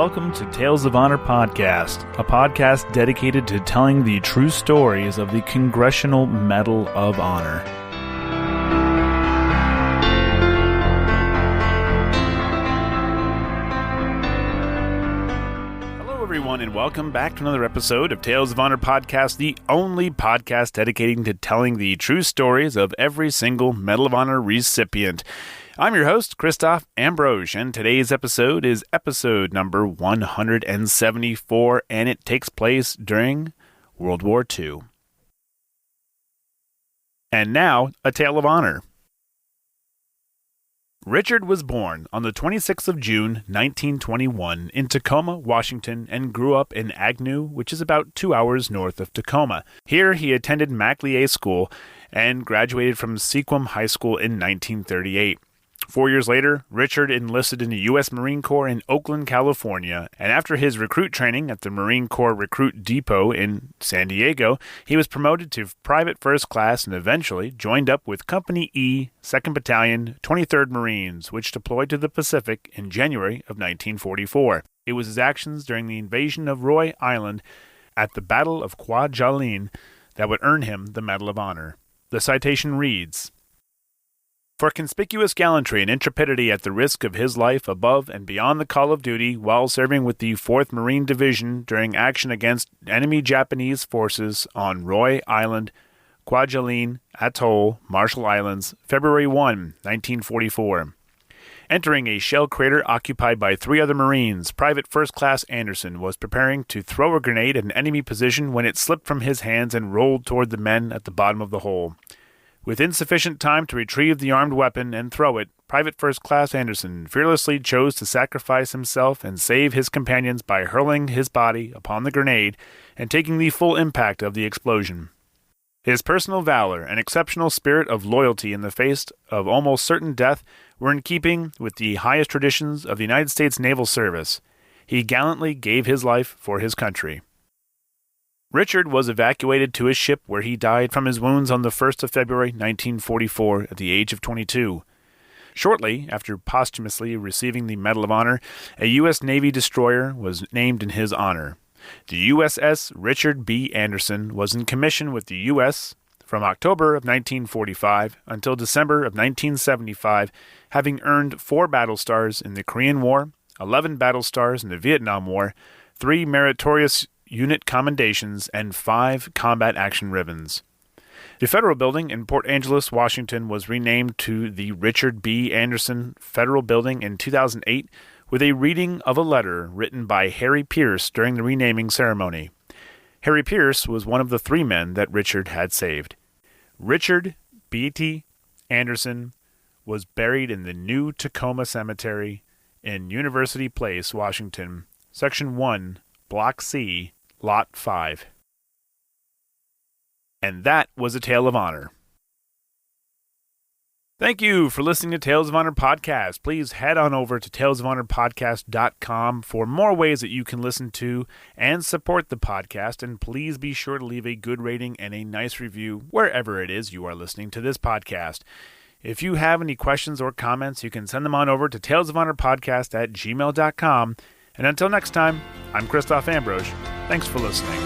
welcome to Tales of Honor Podcast, a podcast dedicated to telling the true stories of the Congressional Medal of Honor. Hello everyone and welcome back to another episode of Tales of Honor Podcast, the only podcast dedicating to telling the true stories of every single Medal of Honor recipient. I'm your host, Christoph Ambrosch, and today's episode is episode number 174, and it takes place during World War II. And now, a tale of honor. Richard was born on the 26th of June, 1921, in Tacoma, Washington, and grew up in Agnew, which is about 2 hours north of Tacoma. Here, he attended McLeay School and graduated from Sequim High School in 1938. 4 years later, Richard enlisted in the U.S. Marine Corps in Oakland, California, and after his recruit training at the Marine Corps Recruit Depot in San Diego, he was promoted to Private First Class and eventually joined up with Company E, 2nd Battalion, 23rd Marines, which deployed to the Pacific in January of 1944. It was his actions during the invasion of Roy Island at the Battle of Kwajalein that would earn him the Medal of Honor. The citation reads, "For conspicuous gallantry and intrepidity at the risk of his life above and beyond the call of duty while serving with the 4th Marine Division during action against enemy Japanese forces on Roy Island, Kwajalein Atoll, Marshall Islands, February 1, 1944. Entering a shell crater occupied by 3 other Marines, Private First Class Anderson was preparing to throw a grenade at an enemy position when it slipped from his hands and rolled toward the men at the bottom of the hole. With insufficient time to retrieve the armed weapon and throw it, Private First Class Anderson fearlessly chose to sacrifice himself and save his companions by hurling his body upon the grenade and taking the full impact of the explosion. His personal valor and exceptional spirit of loyalty in the face of almost certain death were in keeping with the highest traditions of the United States Naval Service. He gallantly gave his life for his country." Richard was evacuated to his ship where he died from his wounds on the 1st of February 1944 at the age of 22. Shortly after posthumously receiving the Medal of Honor, a U.S. Navy destroyer was named in his honor. The USS Richard B. Anderson was in commission with the U.S. from October of 1945 until December of 1975, having earned 4 battle stars in the Korean War, 11 battle stars in the Vietnam War, 3 meritorious unit commendations, and 5 combat action ribbons. The Federal Building in Port Angeles, Washington was renamed to the Richard B. Anderson Federal Building in 2008 with a reading of a letter written by Harry Pierce during the renaming ceremony. Harry Pierce was one of the 3 men that Richard had saved. Richard B.T. Anderson was buried in the New Tacoma Cemetery in University Place, Washington, Section 1, Block C, Lot 5. And that was a Tale of Honor. Thank you for listening to Tales of Honor Podcast. Please head on over to talesofhonorpodcast.com for more ways that you can listen to and support the podcast, and please be sure to leave a good rating and a nice review wherever it is you are listening to this podcast. If you have any questions or comments, you can send them on over to talesofhonorpodcast@gmail.com. And until next time, I'm Christoph Ambrosch. Thanks for listening.